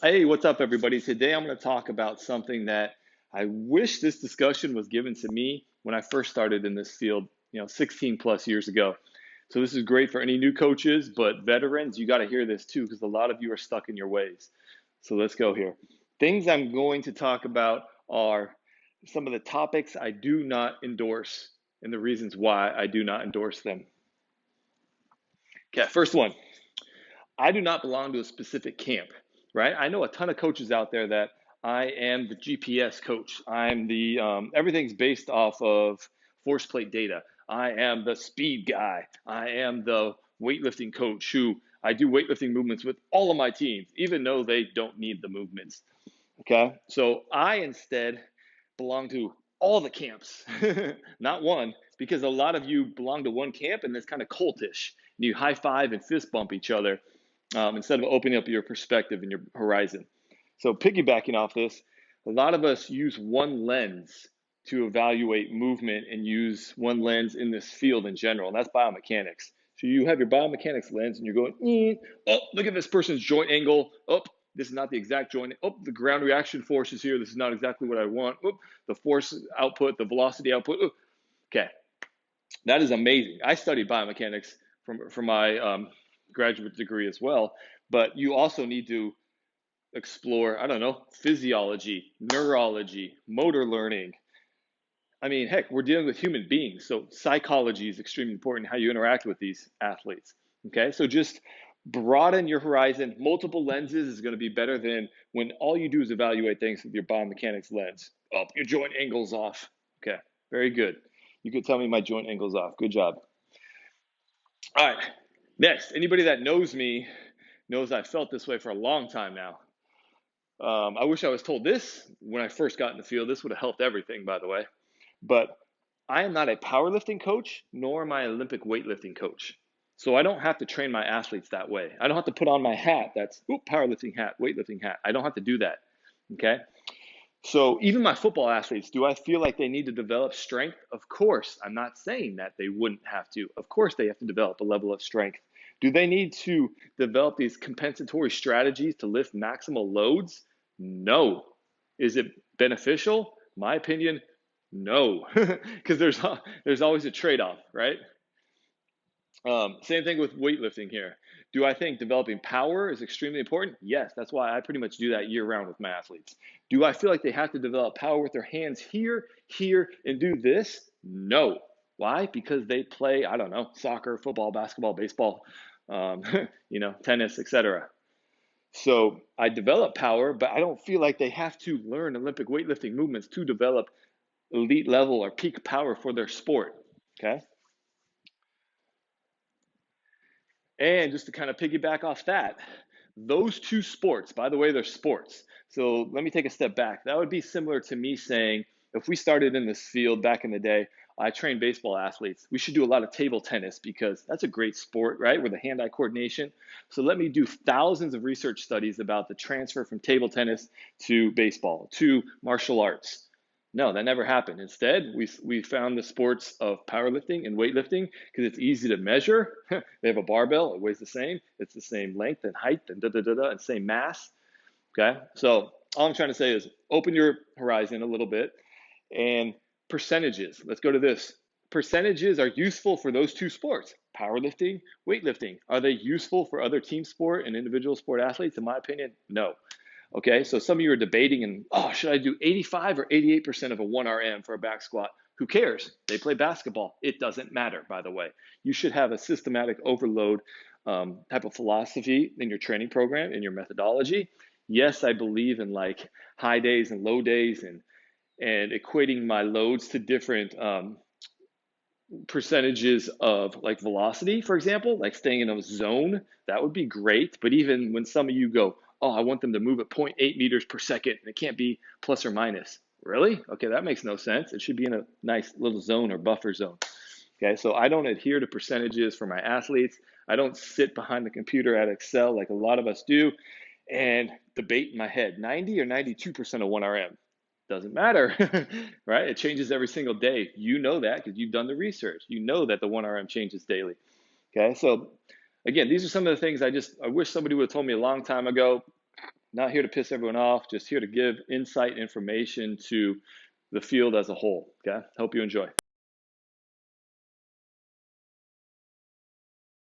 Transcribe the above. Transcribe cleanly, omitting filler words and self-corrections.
Hey, what's up, everybody? Today I'm going to talk about something that I wish this discussion was given to me when I first started in this field, 16 plus years ago. So this is great for any new coaches, but veterans, you got to hear this too, because a lot of you are stuck in your ways. So let's go here. Things I'm going to talk about are some of the topics I do not endorse and the reasons why I do not endorse them. Okay, first one. I do not belong to a specific camp, right? I know a ton of coaches out there that I am the GPS coach. I'm the everything's based off of force plate data. I am the speed guy. I am the weightlifting coach who I do weightlifting movements with all of my teams, even though they don't need the movements. Okay, so I instead belong to all the camps, not one, because a lot of you belong to one camp and it's kind of cultish. You high five and fist bump each other instead of opening up your perspective and your horizon. So piggybacking off this, a lot of us use one lens to evaluate movement and use one lens in this field in general, and that's biomechanics. So you have your biomechanics lens and you're going, oh, look at this person's joint angle. Oh, this is not the exact joint. Oh, the ground reaction force is here. This is not exactly what I want. Oh, the force output, the velocity output. Oh. Okay, that is amazing. I studied biomechanics from my graduate degree as well, but you also need to explore, I don't know, physiology, neurology, motor learning. I mean, heck, we're dealing with human beings, so psychology is extremely important, how you interact with these athletes. Okay, so just broaden your horizon. Multiple lenses is going to be better than when all you do is evaluate things with your biomechanics lens. Oh, your joint angle's off. Okay, very good. You could tell me my joint angle's off. Good job. All right, next, anybody that knows me knows I've felt this way for a long time now. I wish I was told this when I first got in the field. This would have helped everything, by the way. But I am not a powerlifting coach, nor am I an Olympic weightlifting coach. So I don't have to train my athletes that way. I don't have to put on my hat that's powerlifting hat, weightlifting hat. I don't have to do that. Okay. So even my football athletes, do I feel like they need to develop strength? Of course. I'm not saying that they wouldn't have to. Of course they have to develop a level of strength. Do they need to develop these compensatory strategies to lift maximal loads? No. Is it beneficial? My opinion, no. Because there's always a trade-off, right? Same thing with weightlifting here. Do I think developing power is extremely important? Yes, that's why I pretty much do that year round with my athletes. Do I feel like they have to develop power with their hands here, here, and do this? No. Why? Because they play, I don't know, soccer, football, basketball, baseball, um, tennis, etc. So I develop power, but I don't feel like they have to learn Olympic weightlifting movements to develop elite level or peak power for their sport. Okay. And just to kind of piggyback off that, those two sports, by the way, they're sports. So let me take a step back. That would be similar to me saying, if we started in this field back in the day, I trained baseball athletes. We should do a lot of table tennis because that's a great sport, right? With the hand-eye coordination. So let me do thousands of research studies about the transfer from table tennis to baseball, to martial arts. No, that never happened. Instead, we found the sports of powerlifting and weightlifting because it's easy to measure. They have a barbell, it weighs the same, it's the same length and height and and same mass. Okay, so all I'm trying to say is open your horizon a little bit and percentages. Let's go to this. Percentages are useful for those two sports, powerlifting, weightlifting. Are they useful for other team sport and individual sport athletes? In my opinion, no. Okay, so some of you are debating and, oh, should I do 85 or 88% of a 1RM for a back squat? Who cares? They play basketball. It doesn't matter, by the way. You should have a systematic overload type of philosophy in your training program, in your methodology. Yes, I believe in like high days and low days and equating my loads to different percentages of like velocity, for example, like staying in a zone, that would be great. But even when some of you go, oh, I want them to move at 0.8 meters per second, and it can't be plus or minus. Really? Okay, that makes no sense. It should be in a nice little zone or buffer zone. Okay, so I don't adhere to percentages for my athletes. I don't sit behind the computer at Excel like a lot of us do and debate in my head 90 or 92% of 1RM. Doesn't matter, right? It changes every single day. You know that because you've done the research. You know that the 1RM changes daily. Okay, so again, these are some of the things I wish somebody would have told me a long time ago. Not here to piss everyone off, just here to give insight information to the field as a whole. Okay, hope you enjoy.